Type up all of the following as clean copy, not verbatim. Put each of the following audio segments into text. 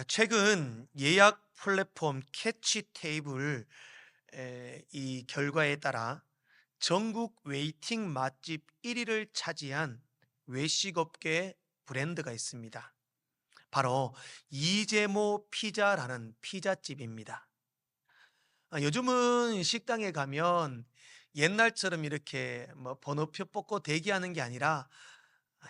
최근 예약 플랫폼 캐치 테이블 이 결과에 따라 전국 웨이팅 맛집 1위를 차지한 외식업계 브랜드가 있습니다. 바로 이재모 피자라는 피자집입니다. 요즘은 식당에 가면 옛날처럼 이렇게 뭐 번호표 뽑고 대기하는 게 아니라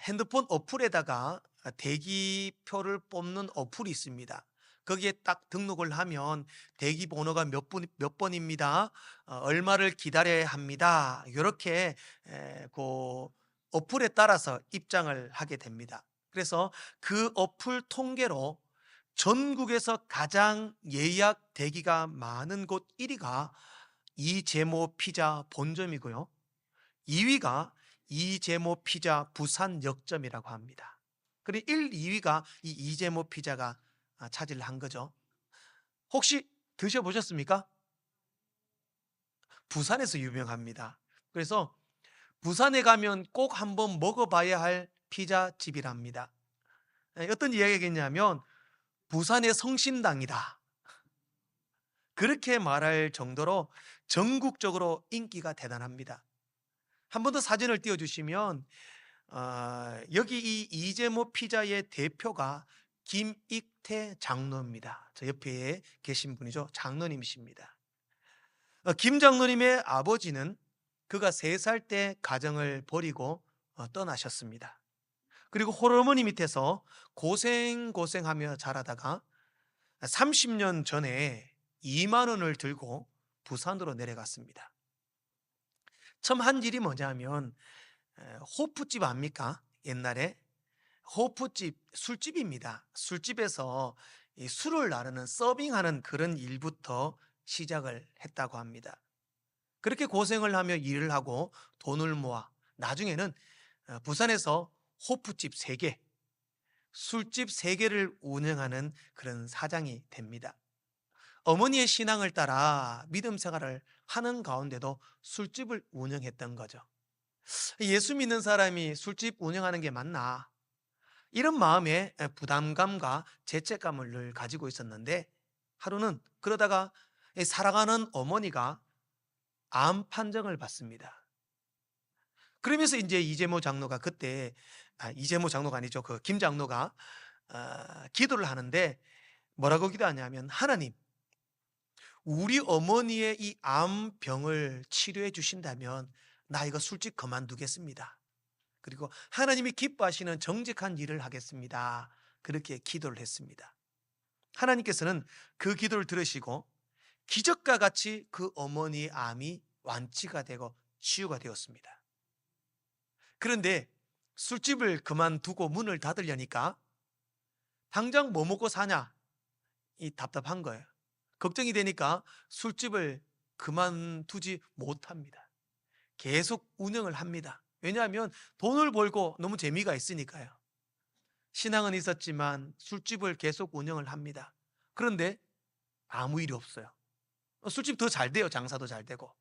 핸드폰 어플에다가 대기표를 뽑는 어플이 있습니다. 거기에 딱 등록을 하면 대기 번호가 몇 번입니다. 얼마를 기다려야 합니다. 이렇게 그 어플에 따라서 입장을 하게 됩니다. 그래서 그 어플 통계로 전국에서 가장 예약 대기가 많은 곳 1위가 이재모 피자 본점이고요. 2위가 이재모 피자 부산 역점이라고 합니다. 그리고 1, 2위가 이 이재모 피자가 차지를 한 거죠. 혹시 드셔보셨습니까? 부산에서 유명합니다. 그래서 부산에 가면 꼭 한번 먹어봐야 할 피자집이랍니다. 어떤 이야기겠냐면 부산의 성심당이다, 그렇게 말할 정도로 전국적으로 인기가 대단합니다. 한 번 더 사진을 띄워주시면 여기 이 이재모 피자의 대표가 김익태 장로입니다. 저 옆에 계신 분이죠. 장로님이십니다. 김 장로님의 아버지는 그가 3살 때 가정을 버리고 떠나셨습니다. 그리고 홀어머니 밑에서 고생하며 자라다가 30년 전에 2만 원을 들고 부산으로 내려갔습니다. 처음 한 일이 뭐냐면 호프집 압니까? 옛날에 호프집 술집입니다. 술집에서 이 술을 나르는 서빙하는 그런 일부터 시작을 했다고 합니다. 그렇게 고생을 하며 일을 하고 돈을 모아 나중에는 부산에서 호프집 3개, 술집 3개를 운영하는 그런 사장이 됩니다. 어머니의 신앙을 따라 믿음 생활을 하는 가운데도 술집을 운영했던 거죠. 예수 믿는 사람이 술집 운영하는 게 맞나? 이런 마음에 부담감과 죄책감을 늘 가지고 있었는데, 하루는 그러다가 살아가는 어머니가 암 판정을 받습니다. 그러면서 이제 이재모 장로가 그때, 이재모 장로가 아니죠. 그 김 장로가 기도를 하는데 뭐라고 기도하냐면, 하나님, 우리 어머니의 이 암병을 치료해 주신다면 나 이거 술집 그만두겠습니다. 그리고 하나님이 기뻐하시는 정직한 일을 하겠습니다. 그렇게 기도를 했습니다. 하나님께서는 그 기도를 들으시고 기적과 같이 그 어머니의 암이 완치가 되고 치유가 되었습니다. 그런데 술집을 그만두고 문을 닫으려니까 당장 뭐 먹고 사냐, 이 답답한 거예요. 걱정이 되니까 술집을 그만두지 못합니다. 계속 운영을 합니다. 왜냐하면 돈을 벌고 너무 재미가 있으니까요. 신앙은 있었지만 술집을 계속 운영을 합니다. 그런데 아무 일이 없어요. 술집 더 잘 돼요. 장사도 잘 되고.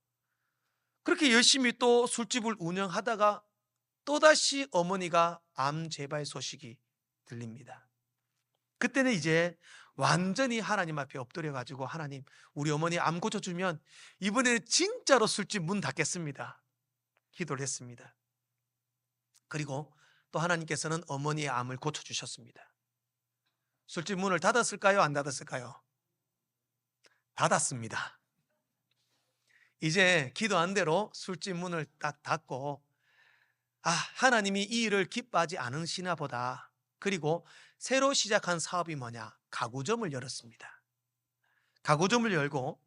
그렇게 열심히 또 술집을 운영하다가 또다시 어머니가 암 재발 소식이 들립니다. 그때는 이제 완전히 하나님 앞에 엎드려 가지고, 하나님, 우리 어머니 암 고쳐주면 이번에는 진짜로 술집 문 닫겠습니다, 기도를 했습니다. 그리고 또 하나님께서는 어머니의 암을 고쳐주셨습니다. 술집 문을 닫았을까요? 안 닫았을까요? 닫았습니다. 이제 기도한 대로 술집 문을 딱 닫고, 하나님이 이 일을 기뻐하지 않으시나 보다. 그리고 새로 시작한 사업이 뭐냐? 가구점을 열었습니다. 가구점을 열고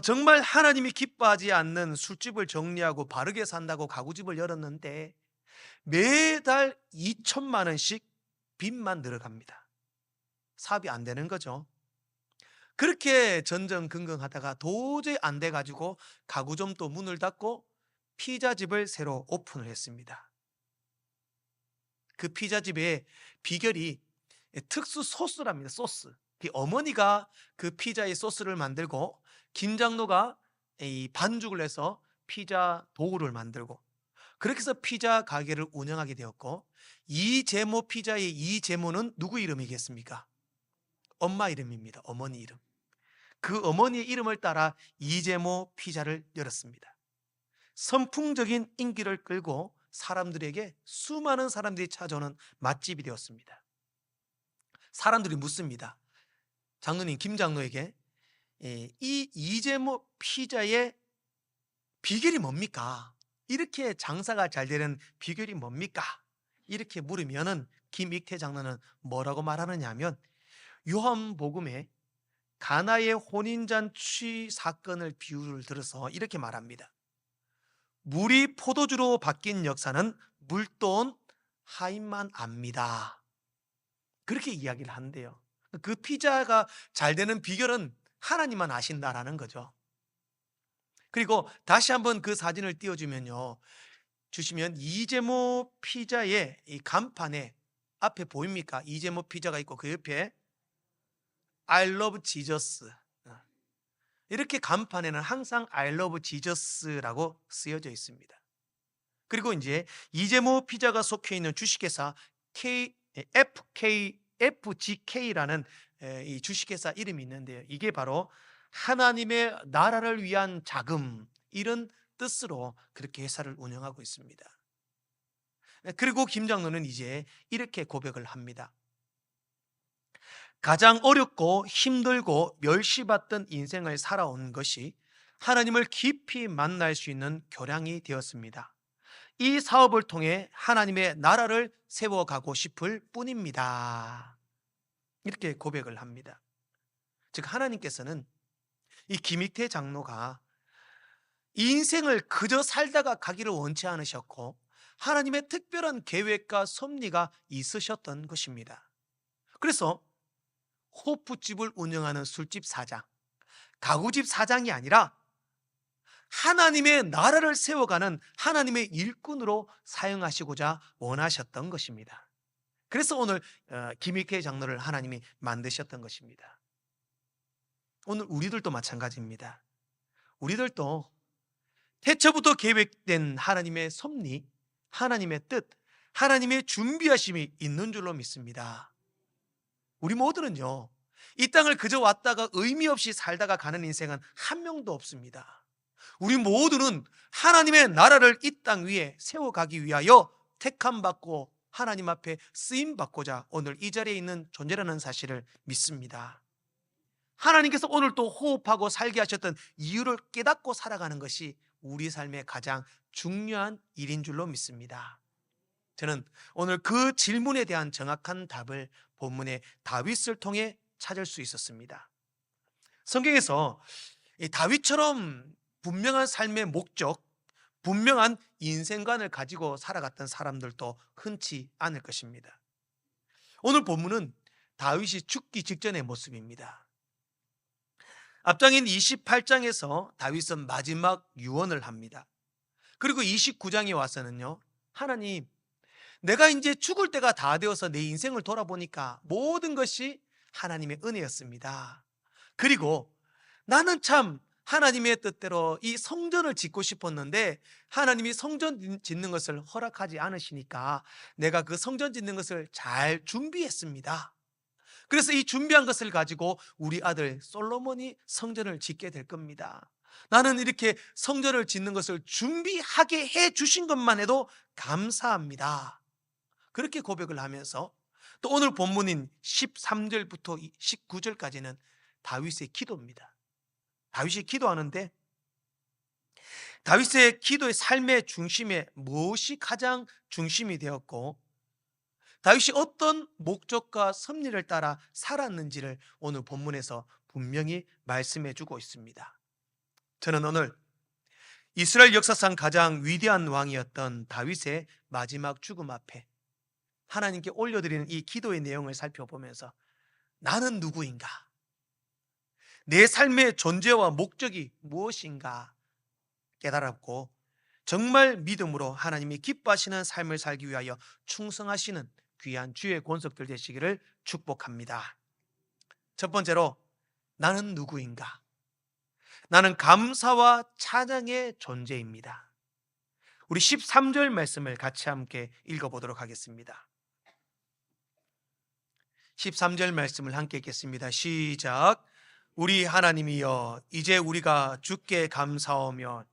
정말 하나님이 기뻐하지 않는 술집을 정리하고 바르게 산다고 가구집을 열었는데 매달 2천만 원씩 빚만 늘어갑니다. 사업이 안 되는 거죠. 그렇게 전전긍긍하다가 도저히 안 돼가지고 가구점도 문을 닫고 피자집을 새로 오픈을 했습니다. 그 피자집의 비결이 특수 소스랍니다. 소스. 그 어머니가 그 피자의 소스를 만들고 김장로가 이 반죽을 해서 피자 도구를 만들고, 그렇게 해서 피자 가게를 운영하게 되었고, 이재모 피자의 이재모는 누구 이름이겠습니까? 엄마 이름입니다. 어머니 이름. 그 어머니의 이름을 따라 이재모 피자를 열었습니다. 선풍적인 인기를 끌고 사람들에게, 수많은 사람들이 찾아오는 맛집이 되었습니다. 사람들이 묻습니다. 장로님, 김 장로에게 이 이재모 피자의 비결이 뭡니까? 이렇게 장사가 잘 되는 비결이 뭡니까? 이렇게 물으면은 김익태 장로는 뭐라고 말하느냐 하면, 요한복음에 가나의 혼인잔치 사건을 비유를 들어서 이렇게 말합니다. 물이 포도주로 바뀐 역사는 물돈 하인만 압니다. 그렇게 이야기를 한대요. 그 피자가 잘 되는 비결은 하나님만 아신다라는 거죠. 그리고 다시 한번 그 사진을 띄워주면요, 주시면 이재모 피자의 이 간판에 앞에 보입니까? 이재모 피자가 있고 그 옆에 I love Jesus, 이렇게 간판에는 항상 I love Jesus라고 쓰여져 있습니다. 그리고 이제 이재모 피자가 속해 있는 주식회사 FGK라는 이 주식회사 이름이 있는데요, 이게 바로 하나님의 나라를 위한 자금, 이런 뜻으로 그렇게 회사를 운영하고 있습니다. 그리고 김 장로는 이제 이렇게 고백을 합니다. 가장 어렵고 힘들고 멸시받던 인생을 살아온 것이 하나님을 깊이 만날 수 있는 교량이 되었습니다. 이 사업을 통해 하나님의 나라를 세워가고 싶을 뿐입니다. 이렇게 고백을 합니다. 즉, 하나님께서는 이 김익태 장로가 인생을 그저 살다가 가기를 원치 않으셨고, 하나님의 특별한 계획과 섭리가 있으셨던 것입니다. 그래서 호프집을 운영하는 술집 사장, 가구집 사장이 아니라 하나님의 나라를 세워가는 하나님의 일꾼으로 사용하시고자 원하셨던 것입니다. 그래서 오늘 김익태 장로를 하나님이 만드셨던 것입니다. 오늘 우리들도 마찬가지입니다. 우리들도 태초부터 계획된 하나님의 섭리, 하나님의 뜻, 하나님의 준비하심이 있는 줄로 믿습니다. 우리 모두는요, 이 땅을 그저 왔다가 의미 없이 살다가 가는 인생은 한 명도 없습니다. 우리 모두는 하나님의 나라를 이 땅 위에 세워가기 위하여 택함받고 하나님 앞에 쓰임받고자 오늘 이 자리에 있는 존재라는 사실을 믿습니다. 하나님께서 오늘 또 호흡하고 살게 하셨던 이유를 깨닫고 살아가는 것이 우리 삶의 가장 중요한 일인 줄로 믿습니다. 저는 오늘 그 질문에 대한 정확한 답을 본문의 다윗을 통해 찾을 수 있었습니다. 성경에서 이 다윗처럼 분명한 삶의 목적, 분명한 인생관을 가지고 살아갔던 사람들도 흔치 않을 것입니다. 오늘 본문은 다윗이 죽기 직전의 모습입니다. 앞장인 28장에서 다윗은 마지막 유언을 합니다. 그리고 29장에 와서는요, 하나님, 내가 이제 죽을 때가 다 되어서 내 인생을 돌아보니까 모든 것이 하나님의 은혜였습니다. 그리고 나는 참 하나님의 뜻대로 이 성전을 짓고 싶었는데 하나님이 성전 짓는 것을 허락하지 않으시니까 내가 그 성전 짓는 것을 잘 준비했습니다. 그래서 이 준비한 것을 가지고 우리 아들 솔로몬이 성전을 짓게 될 겁니다. 나는 이렇게 성전을 짓는 것을 준비하게 해 주신 것만 해도 감사합니다. 그렇게 고백을 하면서 또 오늘 본문인 13절부터 19절까지는 다윗의 기도입니다. 다윗이 기도하는데 다윗의 기도의 삶의 중심에 무엇이 가장 중심이 되었고 다윗이 어떤 목적과 섭리를 따라 살았는지를 오늘 본문에서 분명히 말씀해 주고 있습니다. 저는 오늘 이스라엘 역사상 가장 위대한 왕이었던 다윗의 마지막 죽음 앞에 하나님께 올려드리는 이 기도의 내용을 살펴보면서 나는 누구인가? 내 삶의 존재와 목적이 무엇인가 깨달았고 정말 믿음으로 하나님이 기뻐하시는 삶을 살기 위하여 충성하시는 귀한 주의 권속들 되시기를 축복합니다. 첫 번째로 나는 누구인가? 나는 감사와 찬양의 존재입니다. 우리 13절 말씀을 같이 함께 읽어보도록 하겠습니다. 13절 말씀을 함께 읽겠습니다. 시작. 우리 하나님이여, 이제 우리가 주께 감사하며.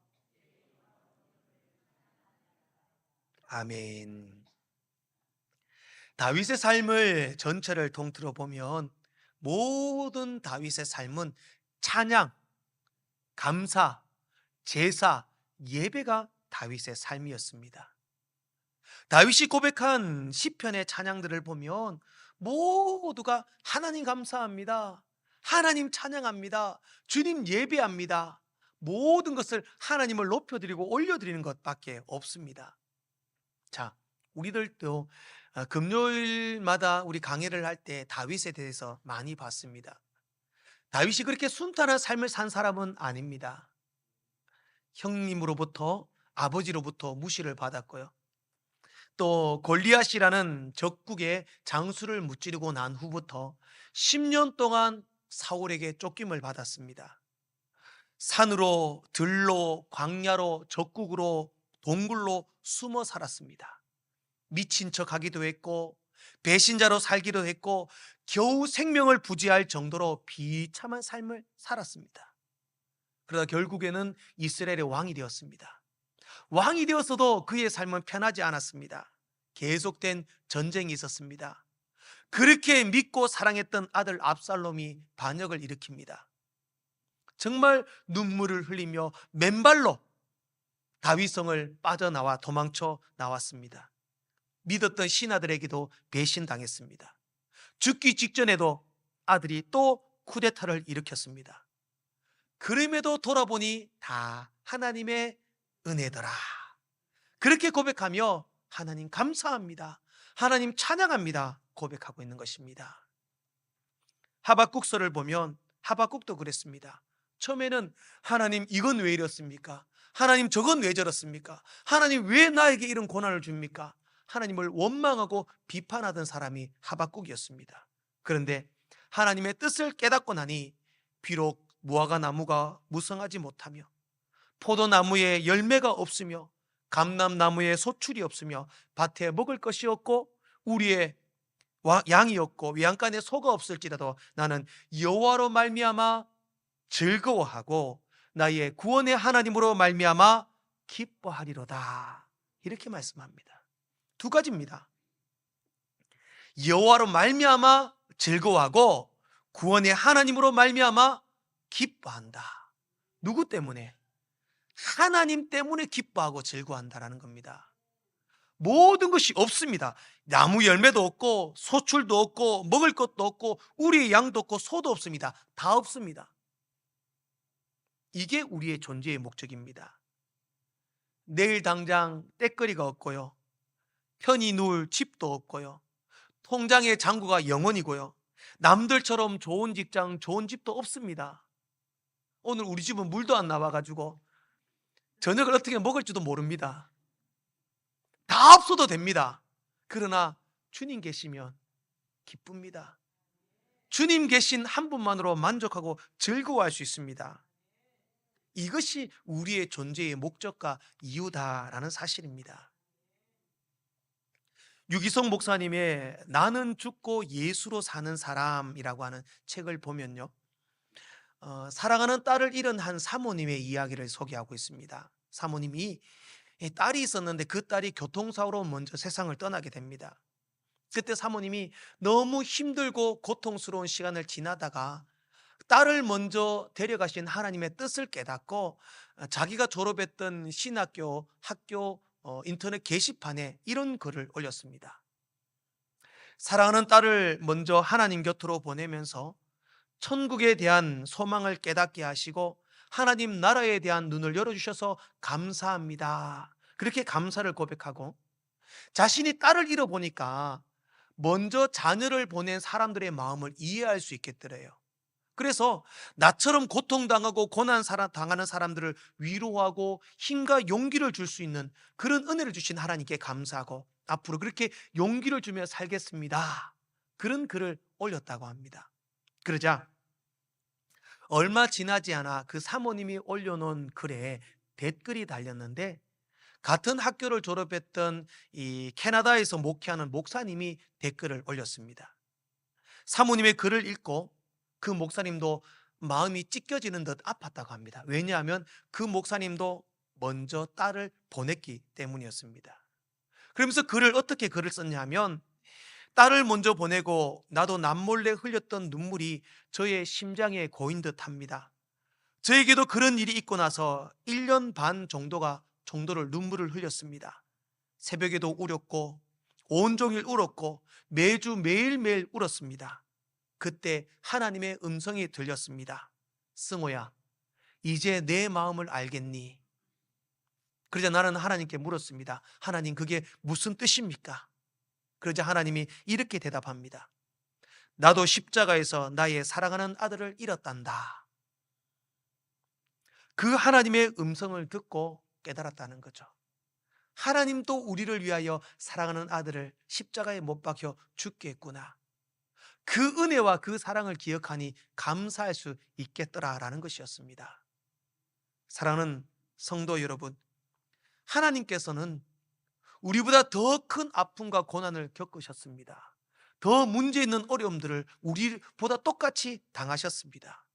아멘. 다윗의 삶을 전체를 통틀어 보면 모든 다윗의 삶은 찬양, 감사, 제사, 예배가 다윗의 삶이었습니다. 다윗이 고백한 시편의 찬양들을 보면 모두가 하나님 감사합니다, 하나님 찬양합니다, 주님 예배합니다, 모든 것을 하나님을 높여드리고 올려드리는 것밖에 없습니다. 자, 우리들도 금요일마다 우리 강해를 할 때 다윗에 대해서 많이 봤습니다. 다윗이 그렇게 순탄한 삶을 산 사람은 아닙니다. 형님으로부터, 아버지로부터 무시를 받았고요, 또 골리앗이라는 적국의 장수를 무찌르고 난 후부터 10년 동안 사울에게 쫓김을 받았습니다. 산으로, 들로, 광야로, 적국으로, 동굴로 숨어 살았습니다. 미친 척 하기도 했고 배신자로 살기도 했고 겨우 생명을 부지할 정도로 비참한 삶을 살았습니다. 그러다 결국에는 이스라엘의 왕이 되었습니다. 왕이 되었어도 그의 삶은 편하지 않았습니다. 계속된 전쟁이 있었습니다. 그렇게 믿고 사랑했던 아들 압살롬이 반역을 일으킵니다. 정말 눈물을 흘리며 맨발로 다윗성을 빠져나와 도망쳐 나왔습니다. 믿었던 신하들에게도 배신당했습니다. 죽기 직전에도 아들이 또 쿠데타를 일으켰습니다. 그럼에도 돌아보니 다 하나님의 은혜더라. 그렇게 고백하며 하나님 감사합니다, 하나님 찬양합니다 고백하고 있는 것입니다. 하박국서를 보면 하박국도 그랬습니다. 처음에는 하나님 이건 왜 이렇습니까? 하나님 저건 왜 저렇습니까? 하나님 왜 나에게 이런 고난을 줍니까? 하나님을 원망하고 비판하던 사람이 하박국이었습니다. 그런데 하나님의 뜻을 깨닫고 나니 비록 무화과 나무가 무성하지 못하며 포도나무에 열매가 없으며 감람나무에 소출이 없으며 밭에 먹을 것이 없고 우리의 양이 없고 외양간에 소가 없을지라도 나는 여호와로 말미암아 즐거워하고 나의 구원의 하나님으로 말미암아 기뻐하리로다. 이렇게 말씀합니다. 두 가지입니다. 여호와로 말미암아 즐거워하고 구원의 하나님으로 말미암아 기뻐한다. 누구 때문에? 하나님 때문에 기뻐하고 즐거워한다라는 겁니다. 모든 것이 없습니다. 나무 열매도 없고 소출도 없고 먹을 것도 없고 우리의 양도 없고 소도 없습니다. 다 없습니다. 이게 우리의 존재의 목적입니다. 내일 당장 떼거리가 없고요, 편히 누울 집도 없고요, 통장의 잔고가 0원이고요, 남들처럼 좋은 직장, 좋은 집도 없습니다. 오늘 우리 집은 물도 안 나와가지고 저녁을 어떻게 먹을지도 모릅니다. 다 없어도 됩니다. 그러나 주님 계시면 기쁩니다. 주님 계신 한 분만으로 만족하고 즐거워할 수 있습니다. 이것이 우리의 존재의 목적과 이유다라는 사실입니다. 유기성 목사님의 나는 죽고 예수로 사는 사람이라고 하는 책을 보면요, 사랑하는 딸을 잃은 한 사모님의 이야기를 소개하고 있습니다. 사모님이 딸이 있었는데 그 딸이 교통사고로 먼저 세상을 떠나게 됩니다. 그때 사모님이 너무 힘들고 고통스러운 시간을 지나다가 딸을 먼저 데려가신 하나님의 뜻을 깨닫고 자기가 졸업했던 신학교 학교 인터넷 게시판에 이런 글을 올렸습니다. 사랑하는 딸을 먼저 하나님 곁으로 보내면서 천국에 대한 소망을 깨닫게 하시고 하나님 나라에 대한 눈을 열어주셔서 감사합니다. 그렇게 감사를 고백하고 자신이 딸을 잃어보니까 먼저 자녀를 보낸 사람들의 마음을 이해할 수 있겠더래요. 그래서 나처럼 고통당하고 고난 당하는 사람들을 위로하고 힘과 용기를 줄 수 있는 그런 은혜를 주신 하나님께 감사하고 앞으로 그렇게 용기를 주며 살겠습니다. 그런 글을 올렸다고 합니다. 그러자 얼마 지나지 않아 그 사모님이 올려놓은 글에 댓글이 달렸는데 같은 학교를 졸업했던 이 캐나다에서 목회하는 목사님이 댓글을 올렸습니다. 사모님의 글을 읽고 그 목사님도 마음이 찢겨지는 듯 아팠다고 합니다. 왜냐하면 그 목사님도 먼저 딸을 보냈기 때문이었습니다. 그러면서 어떻게 글을 썼냐면, 딸을 먼저 보내고 나도 남몰래 흘렸던 눈물이 저의 심장에 고인 듯 합니다. 저에게도 그런 일이 있고 나서 1년 반 정도를 눈물을 흘렸습니다. 새벽에도 울었고 온종일 울었고 매주 매일매일 울었습니다. 그때 하나님의 음성이 들렸습니다. 승호야, 이제 내 마음을 알겠니? 그러자 나는 하나님께 물었습니다. 하나님, 그게 무슨 뜻입니까? 그러자 하나님이 이렇게 대답합니다. 나도 십자가에서 나의 사랑하는 아들을 잃었단다. 그 하나님의 음성을 듣고 깨달았다는 거죠. 하나님도 우리를 위하여 사랑하는 아들을 십자가에 못 박혀 죽게 했구나. 그 은혜와 그 사랑을 기억하니 감사할 수 있겠더라라는 것이었습니다. 사랑하는 성도 여러분, 하나님께서는 우리보다 더 큰 아픔과 고난을 겪으셨습니다. 더 문제 있는 어려움들을 우리보다 똑같이 당하셨습니다.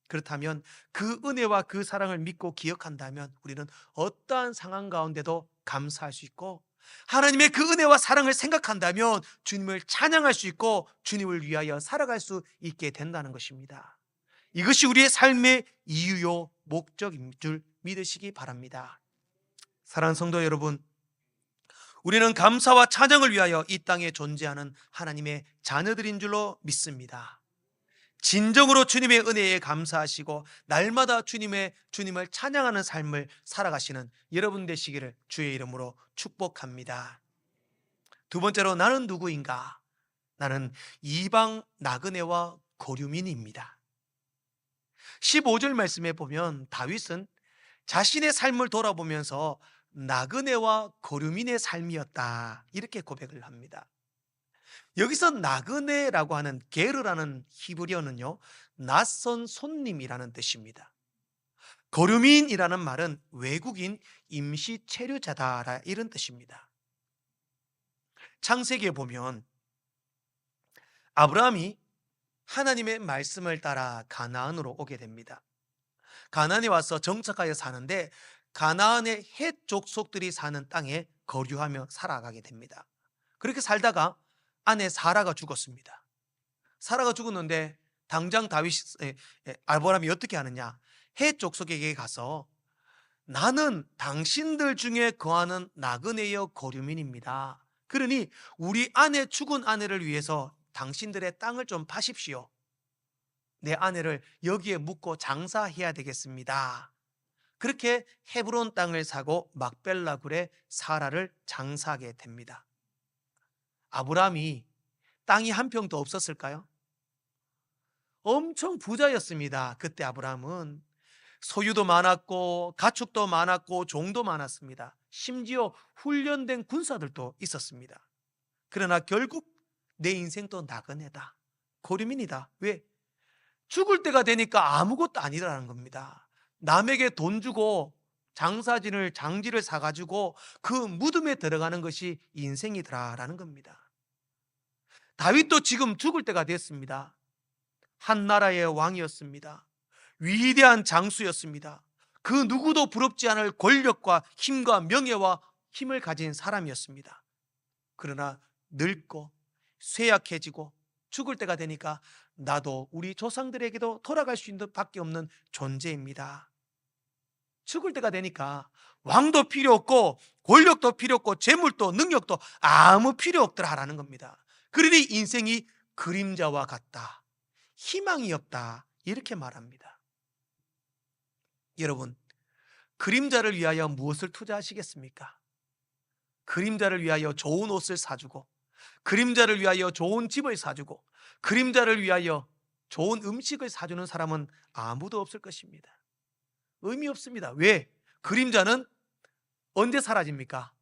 그렇다면 그 은혜와 그 사랑을 믿고 기억한다면 우리는 어떠한 상황 가운데도 감사할 수 있고, 하나님의 그 은혜와 사랑을 생각한다면 주님을 찬양할 수 있고 주님을 위하여 살아갈 수 있게 된다는 것입니다. 이것이 우리의 삶의 이유요 목적인 줄 믿으시기 바랍니다. 사랑하는 성도 여러분, 우리는 감사와 찬양을 위하여 이 땅에 존재하는 하나님의 자녀들인 줄로 믿습니다. 진정으로 주님의 은혜에 감사하시고 날마다 주님을 찬양하는 삶을 살아가시는 여러분 되시기를 주의 이름으로 축복합니다. 두 번째로, 나는 누구인가? 나는 이방 나그네와 거류민입니다. 15절 말씀에 보면 다윗은 자신의 삶을 돌아보면서 나그네와 거류민의 삶이었다, 이렇게 고백을 합니다. 여기서 나그네라고 하는 게르라는 히브리어는요, 낯선 손님이라는 뜻입니다. 거류민이라는 말은 외국인 임시 체류자다, 이런 뜻입니다. 창세기에 보면 아브라함이 하나님의 말씀을 따라 가나안으로 오게 됩니다. 가나안에 와서 정착하여 사는데 가나안의 헷 족속들이 사는 땅에 거류하며 살아가게 됩니다. 그렇게 살다가 아내 사라가 죽었습니다. 사라가 죽었는데 당장 아브라함이 어떻게 하느냐? 헷 족속에게 가서 나는 당신들 중에 거하는 나그네여 거류민입니다. 그러니 우리 죽은 아내를 위해서 당신들의 땅을 좀 파십시오. 내 아내를 여기에 묻고 장사해야 되겠습니다. 그렇게 헤브론 땅을 사고 막벨라 굴에 사라를 장사하게 됩니다. 아브라함이 땅이 한 평도 없었을까요? 엄청 부자였습니다. 그때 아브라함은 소유도 많았고 가축도 많았고 종도 많았습니다. 심지어 훈련된 군사들도 있었습니다. 그러나 결국 내 인생도 나그네다, 거류민이다. 왜? 죽을 때가 되니까 아무것도 아니라는 겁니다. 남에게 돈 주고 장지를 사가지고 그 무덤에 들어가는 것이 인생이더라라는 겁니다. 다윗도 지금 죽을 때가 됐습니다. 한 나라의 왕이었습니다. 위대한 장수였습니다. 그 누구도 부럽지 않을 권력과 힘과 명예와 힘을 가진 사람이었습니다. 그러나 늙고 쇠약해지고 죽을 때가 되니까 나도 우리 조상들에게도 돌아갈 수 있는 밖에 없는 존재입니다. 죽을 때가 되니까 왕도 필요 없고 권력도 필요 없고 재물도 능력도 아무 필요 없더라라는 겁니다. 그러니 인생이 그림자와 같다, 희망이 없다, 이렇게 말합니다. 여러분, 그림자를 위하여 무엇을 투자하시겠습니까? 그림자를 위하여 좋은 옷을 사주고, 그림자를 위하여 좋은 집을 사주고, 그림자를 위하여 좋은 음식을 사주는 사람은 아무도 없을 것입니다. 의미 없습니다. 왜? 그림자는 언제 사라집니까?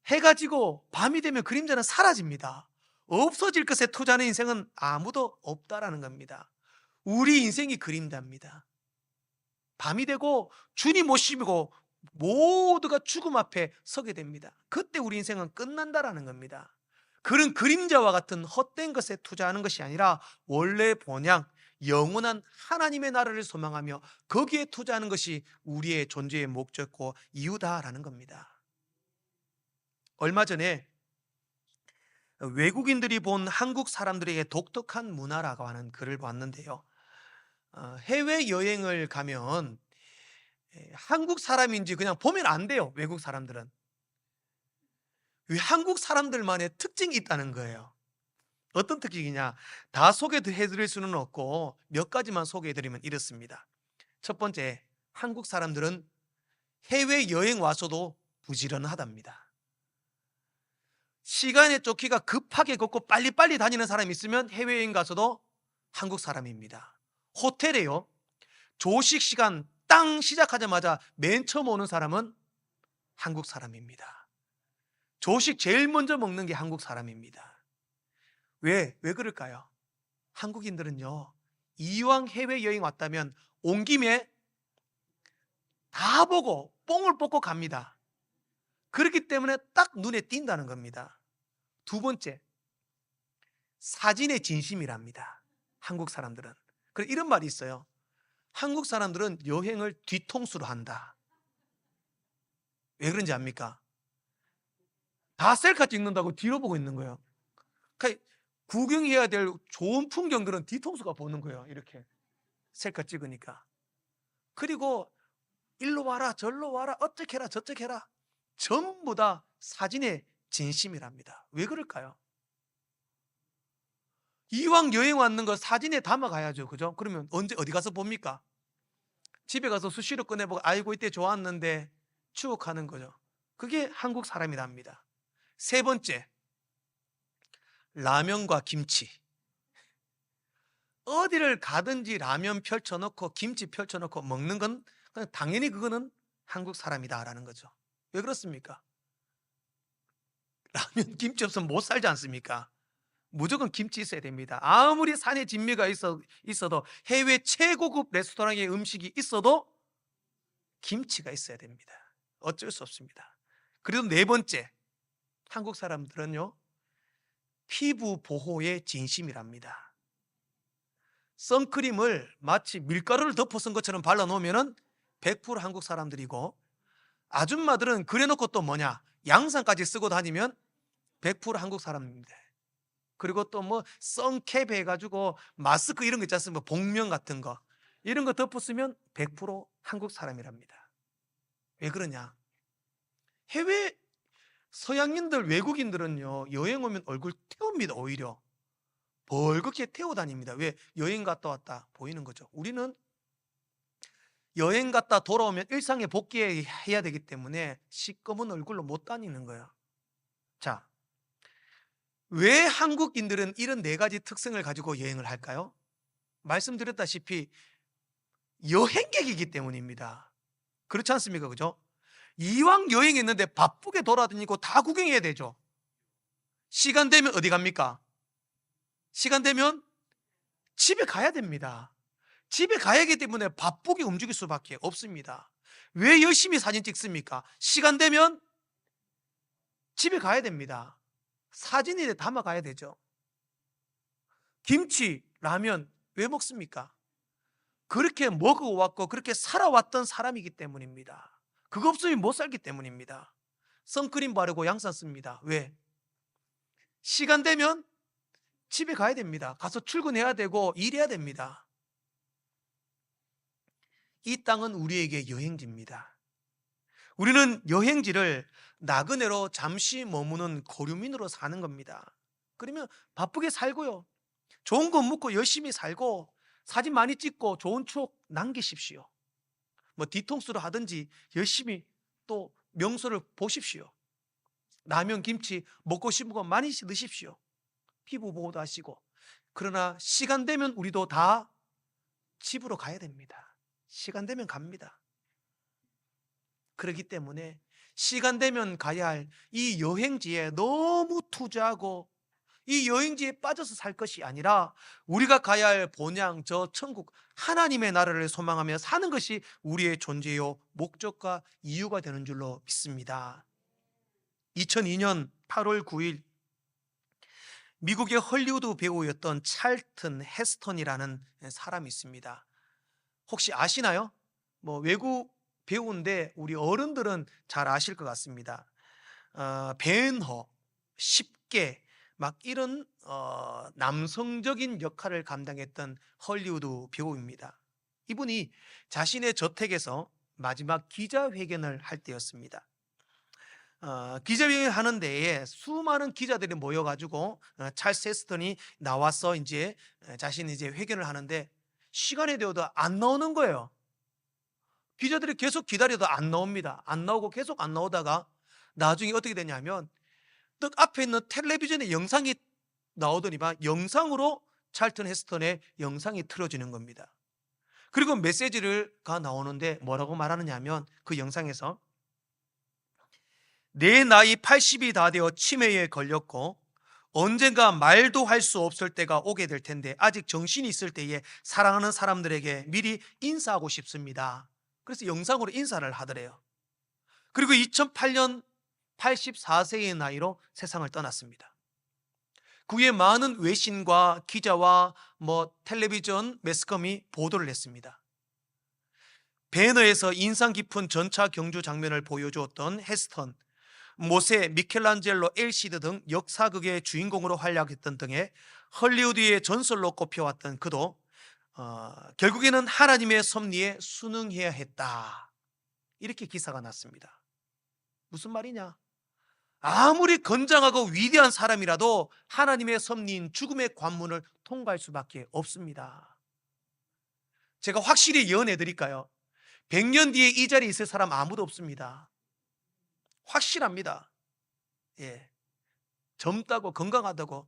해가 지고 밤이 되면 그림자는 사라집니다. 없어질 것에 투자하는 인생은 아무도 없다라는 겁니다. 우리 인생이 그림자입니다. 밤이 되고 주님 모시고 모두가 죽음 앞에 서게 됩니다. 그때 우리 인생은 끝난다라는 겁니다. 그런 그림자와 같은 헛된 것에 투자하는 것이 아니라 원래 본향 영원한 하나님의 나라를 소망하며 거기에 투자하는 것이 우리의 존재의 목적이고 이유다라는 겁니다. 얼마 전에 외국인들이 본 한국 사람들에게 독특한 문화라고 하는 글을 봤는데요. 해외여행을 가면 한국 사람인지 그냥 보면 안 돼요. 외국 사람들은. 왜 한국 사람들만의 특징이 있다는 거예요. 어떤 특징이냐? 다 소개해드릴 수는 없고 몇 가지만 소개해드리면 이렇습니다. 첫 번째, 한국 사람들은 해외여행 와서도 부지런하답니다. 시간에 쫓기가 급하게 걷고 빨리빨리 다니는 사람이 있으면 해외여행 가서도 한국 사람입니다. 호텔에요, 조식 시간 땅 시작하자마자 맨 처음 오는 사람은 한국 사람입니다. 조식 제일 먼저 먹는 게 한국 사람입니다. 왜 그럴까요? 한국인들은요, 이왕 해외여행 왔다면 온 김에 다 보고 뽕을 뽑고 갑니다. 그렇기 때문에 딱 눈에 띈다는 겁니다. 두 번째, 사진의 진심이랍니다. 한국 사람들은. 그래서 이런 말이 있어요. 한국 사람들은 여행을 뒤통수로 한다. 왜 그런지 압니까? 다 셀카 찍는다고 뒤로 보고 있는 거예요. 그러니까 구경해야 될 좋은 풍경들은 뒤통수가 보는 거예요. 이렇게 셀카 찍으니까. 그리고 일로 와라 절로 와라 어떻게 해라 저떻게 해라 전부 다 사진의 진심이랍니다. 왜 그럴까요? 이왕 여행 왔는 거 사진에 담아 가야죠. 그죠? 그러면 언제 어디 가서 봅니까? 집에 가서 수시로 꺼내보고 아이고 이때 좋았는데 추억하는 거죠. 그게 한국 사람이랍니다. 세 번째, 라면과 김치. 어디를 가든지 라면 펼쳐놓고 김치 펼쳐놓고 먹는 건 그냥 당연히 그거는 한국 사람이다라는 거죠. 왜 그렇습니까? 라면 김치 없으면 못 살지 않습니까? 무조건 김치 있어야 됩니다. 아무리 산에 진미가 있어도 해외 최고급 레스토랑의 음식이 있어도 김치가 있어야 됩니다. 어쩔 수 없습니다. 그리고 네 번째, 한국 사람들은요, 피부 보호에 진심이랍니다. 선크림을 마치 밀가루를 덮어 쓴 것처럼 발라놓으면 100% 한국 사람들이고, 아줌마들은 그래놓고 또 뭐냐, 양산까지 쓰고 다니면 100% 한국 사람입니다. 그리고 또 뭐 선캡 해가지고 마스크 이런 거 있지 않습니까? 복면 같은 거 이런 거 덮어 쓰면 100% 한국 사람이랍니다. 왜 그러냐? 해외 서양인들 외국인들은요, 여행 오면 얼굴 태웁니다. 오히려 벌겋게 태워 다닙니다. 왜? 여행 갔다 왔다 보이는 거죠. 우리는 여행 갔다 돌아오면 일상에 복귀해야 되기 때문에 시꺼먼 얼굴로 못 다니는 거예요. 자, 왜 한국인들은 이런 네 가지 특성을 가지고 여행을 할까요? 말씀드렸다시피 여행객이기 때문입니다. 그렇지 않습니까? 그죠? 이왕 여행했는데 바쁘게 돌아다니고 다 구경해야 되죠. 시간 되면 어디 갑니까? 시간 되면 집에 가야 됩니다. 집에 가야 하기 때문에 바쁘게 움직일 수밖에 없습니다. 왜 열심히 사진 찍습니까? 시간 되면 집에 가야 됩니다. 사진에 담아 가야 되죠. 김치, 라면 왜 먹습니까? 그렇게 먹어왔고 그렇게 살아왔던 사람이기 때문입니다. 그거 없으면 못 살기 때문입니다. 선크림 바르고 양산 씁니다. 왜? 시간 되면 집에 가야 됩니다. 가서 출근해야 되고 일해야 됩니다. 이 땅은 우리에게 여행지입니다. 우리는 여행지를 나그네로 잠시 머무는 고류민으로 사는 겁니다. 그러면 바쁘게 살고요, 좋은 거 먹고 열심히 살고 사진 많이 찍고 좋은 추억 남기십시오. 뭐 뒤통수로 하든지 열심히 또 명소를 보십시오. 라면 김치 먹고 싶은 거 많이 드십시오. 피부 보호도 하시고. 그러나 시간 되면 우리도 다 집으로 가야 됩니다. 시간 되면 갑니다. 그렇기 때문에 시간 되면 가야 할 이 여행지에 너무 투자하고 이 여행지에 빠져서 살 것이 아니라 우리가 가야 할 본향 저 천국 하나님의 나라를 소망하며 사는 것이 우리의 존재요 목적과 이유가 되는 줄로 믿습니다. 2002년 8월 9일 미국의 헐리우드 배우였던 찰튼 헤스턴이라는 사람이 있습니다. 혹시 아시나요? 뭐 외국 배우인데 우리 어른들은 잘 아실 것 같습니다. 벤허, 10개 막 이런 남성적인 역할을 감당했던 헐리우드 배우입니다. 이분이 자신의 저택에서 마지막 기자회견을 할 때였습니다. 기자회견 하는 데에 수많은 기자들이 모여가지고 찰스 헤스턴이 나와서 이제 자신이 이제 회견을 하는데 시간이 되어도 안 나오는 거예요. 기자들이 계속 기다려도 안 나옵니다. 안 나오고 계속 안 나오다가 나중에 어떻게 되냐면 떡 앞에 있는 텔레비전에 영상이 나오더니만 영상으로 찰튼 헤스턴의 영상이 틀어지는 겁니다. 그리고 메시지가 나오는데 뭐라고 말하느냐 하면 그 영상에서 내 나이 80이 다 되어 치매에 걸렸고 언젠가 말도 할 수 없을 때가 오게 될 텐데 아직 정신이 있을 때에 사랑하는 사람들에게 미리 인사하고 싶습니다. 그래서 영상으로 인사를 하더래요. 그리고 2008년 84세의 나이로 세상을 떠났습니다. 그 후에 많은 외신과 기자와 텔레비전 매스컴이 보도를 했습니다. 배너에서 인상 깊은 전차 경주 장면을 보여주었던 헤스턴, 모세, 미켈란젤로, 엘시드 등 역사극의 주인공으로 활약했던 등의 헐리우드의 전설로 꼽혀왔던 그도 결국에는 하나님의 섭리에 순응해야 했다. 이렇게 기사가 났습니다. 무슨 말이냐? 아무리 건장하고 위대한 사람이라도 하나님의 섭리인 죽음의 관문을 통과할 수밖에 없습니다. 제가 확실히 예언해 드릴까요? 100년 뒤에 이 자리에 있을 사람 아무도 없습니다. 확실합니다. 예. 젊다고 건강하다고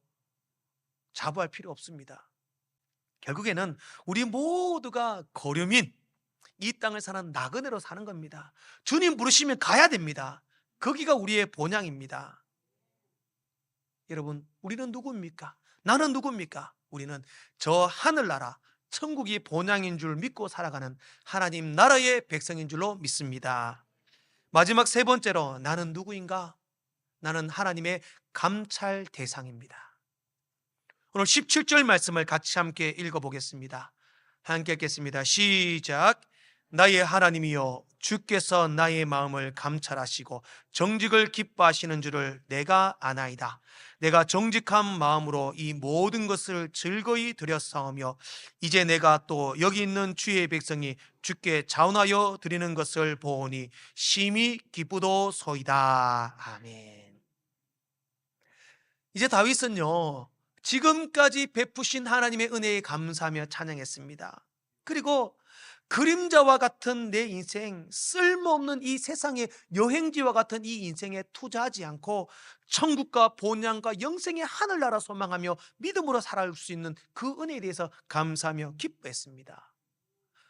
자부할 필요 없습니다. 결국에는 우리 모두가 거류민, 이 땅을 사는 나그네로 사는 겁니다. 주님 부르시면 가야 됩니다. 거기가 우리의 본향입니다. 여러분, 우리는 누구입니까? 나는 누구입니까? 우리는 저 하늘나라, 천국이 본향인 줄 믿고 살아가는 하나님 나라의 백성인 줄로 믿습니다. 마지막 세 번째로 나는 누구인가? 나는 하나님의 감찰 대상입니다. 오늘 17절 말씀을 같이 함께 읽어보겠습니다. 함께 읽겠습니다. 시작. 나의 하나님이여, 주께서 나의 마음을 감찰하시고 정직을 기뻐하시는 줄을 내가 아나이다. 내가 정직한 마음으로 이 모든 것을 즐거이 드렸사오며 이제 내가 또 여기 있는 주의 백성이 주께 자원하여 드리는 것을 보오니 심히 기쁘도소이다. 아멘. 이제 다윗은요, 지금까지 베푸신 하나님의 은혜에 감사하며 찬양했습니다. 그리고 그림자와 같은 내 인생, 쓸모없는 이 세상의 여행지와 같은 이 인생에 투자하지 않고 천국과 본향과 영생의 하늘나라 소망하며 믿음으로 살아갈 수 있는 그 은혜에 대해서 감사하며 기뻐했습니다.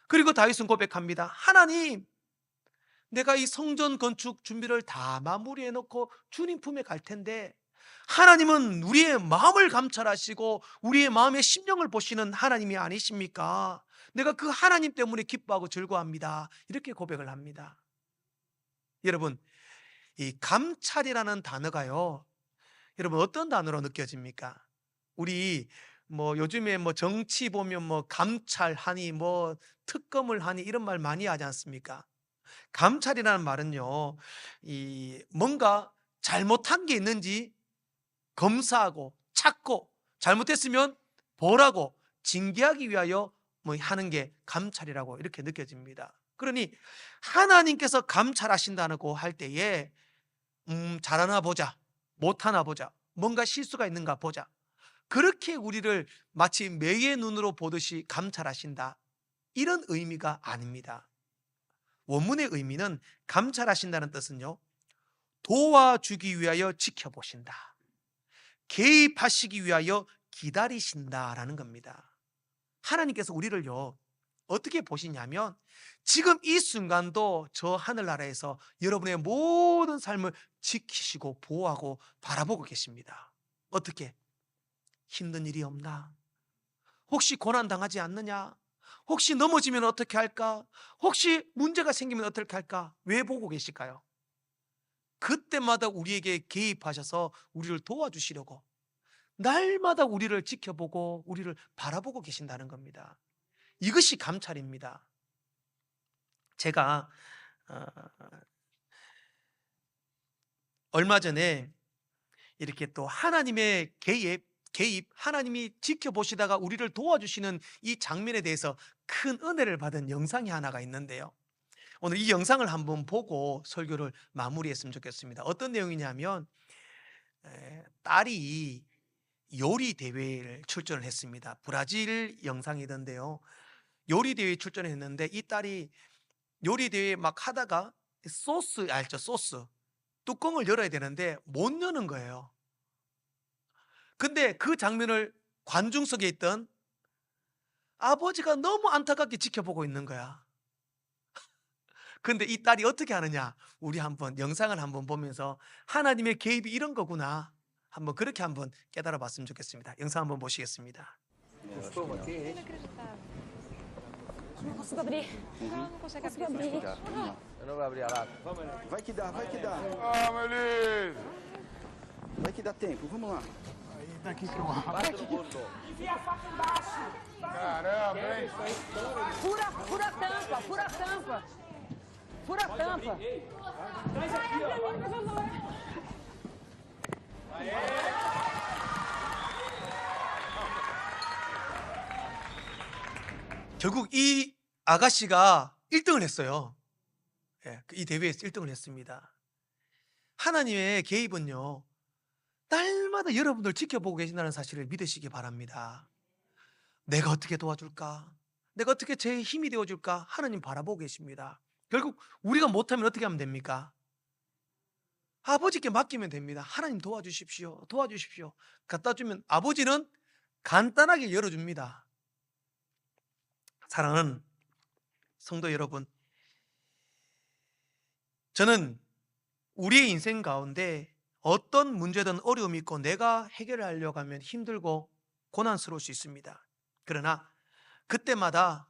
그리고 다윗은 고백합니다. 하나님, 내가 이 성전 건축 준비를 다 마무리해 놓고 주님 품에 갈 텐데 하나님은 우리의 마음을 감찰하시고 우리의 마음의 심령을 보시는 하나님이 아니십니까? 내가 그 하나님 때문에 기뻐하고 즐거워합니다. 이렇게 고백을 합니다. 여러분, 이 감찰이라는 단어가요, 여러분 어떤 단어로 느껴집니까? 우리 요즘에 정치 보면 감찰하니 특검을 하니 이런 말 많이 하지 않습니까? 감찰이라는 말은요, 이 뭔가 잘못한 게 있는지 검사하고 찾고 잘못했으면 벌하고 징계하기 위하여 하는 게 감찰이라고 이렇게 느껴집니다. 그러니 하나님께서 감찰하신다고 할 때에 잘하나 보자, 못하나 보자, 뭔가 실수가 있는가 보자, 그렇게 우리를 마치 매의 눈으로 보듯이 감찰하신다, 이런 의미가 아닙니다. 원문의 의미는 감찰하신다는 뜻은요, 도와주기 위하여 지켜보신다, 개입하시기 위하여 기다리신다라는 겁니다. 하나님께서 우리를요 어떻게 보시냐면 지금 이 순간도 저 하늘나라에서 여러분의 모든 삶을 지키시고 보호하고 바라보고 계십니다. 어떻게? 힘든 일이 없나? 혹시 고난당하지 않느냐? 혹시 넘어지면 어떻게 할까? 혹시 문제가 생기면 어떻게 할까? 왜 보고 계실까요? 그때마다 우리에게 개입하셔서 우리를 도와주시려고, 날마다 우리를 지켜보고 우리를 바라보고 계신다는 겁니다. 이것이 감찰입니다. 제가 얼마 전에 이렇게 또 하나님의 개입, 하나님이 지켜보시다가 우리를 도와주시는 이 장면에 대해서 큰 은혜를 받은 영상이 하나가 있는데요. 오늘 이 영상을 한번 보고 설교를 마무리했으면 좋겠습니다. 어떤 내용이냐면 딸이 요리 대회를 출전을 했습니다. 브라질 영상이던데요. 요리 대회에 출전했는데 이 딸이 요리 대회 막 하다가 소스 알죠? 소스 뚜껑을 열어야 되는데 못 여는 거예요. 근데 그 장면을 관중석에 있던 아버지가 너무 안타깝게 지켜보고 있는 거야. 근데 이 딸이 어떻게 하느냐? 우리 한번 영상을 한번 보면서 하나님의 개입이 이런 거구나. 한번 그렇게 한번 깨달아 봤으면 좋겠습니다. 영상 한번 보시겠습니다. Inacreditável. Não consigo abrir. Não consegue abrir. Eu não vou abrir a lata. Vai que dá, vai que dá. Vamos, Elis! Vai que dá tempo, vamos lá. Bate no bolso. Caramba, hein? Fura a tampa, fura a tampa. Fura a tampa. 결국 이 아가씨가 1등을 했어요. 이 대회에서 1등을 했습니다. 하나님의 개입은요, 날마다 여러분들 지켜보고 계신다는 사실을 믿으시기 바랍니다. 내가 어떻게 도와줄까? 내가 어떻게 제 힘이 되어줄까? 하나님 바라보고 계십니다. 결국 우리가 못하면 어떻게 하면 됩니까? 아버지께 맡기면 됩니다. 하나님 도와주십시오. 도와주십시오. 갖다 주면 아버지는 간단하게 열어줍니다. 사랑하는 성도 여러분, 저는 우리의 인생 가운데 어떤 문제든 어려움이 있고 내가 해결하려고 하면 힘들고 고난스러울 수 있습니다. 그러나 그때마다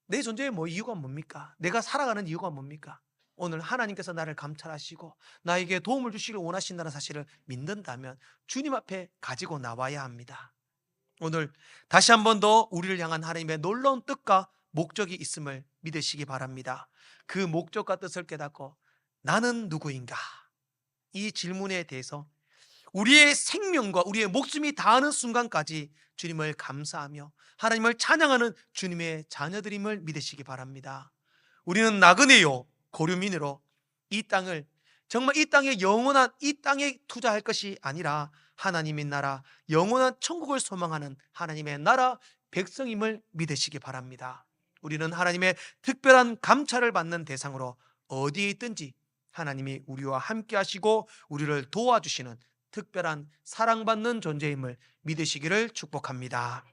내 존재의 이유가 뭡니까? 내가 살아가는 이유가 뭡니까? 오늘 하나님께서 나를 감찰하시고 나에게 도움을 주시길 원하신다는 사실을 믿는다면 주님 앞에 가지고 나와야 합니다. 오늘 다시 한 번 더 우리를 향한 하나님의 놀라운 뜻과 목적이 있음을 믿으시기 바랍니다. 그 목적과 뜻을 깨닫고 나는 누구인가? 이 질문에 대해서 우리의 생명과 우리의 목숨이 다하는 순간까지 주님을 감사하며 하나님을 찬양하는 주님의 자녀들임을 믿으시기 바랍니다. 우리는 나그네요 고류민으로 이 땅을 정말 이 땅에 영원한 이 땅에 투자할 것이 아니라 하나님의 나라 영원한 천국을 소망하는 하나님의 나라 백성임을 믿으시기 바랍니다. 우리는 하나님의 특별한 감찰을 받는 대상으로 어디에 있든지 하나님이 우리와 함께 하시고 우리를 도와주시는 특별한 사랑받는 존재임을 믿으시기를 축복합니다.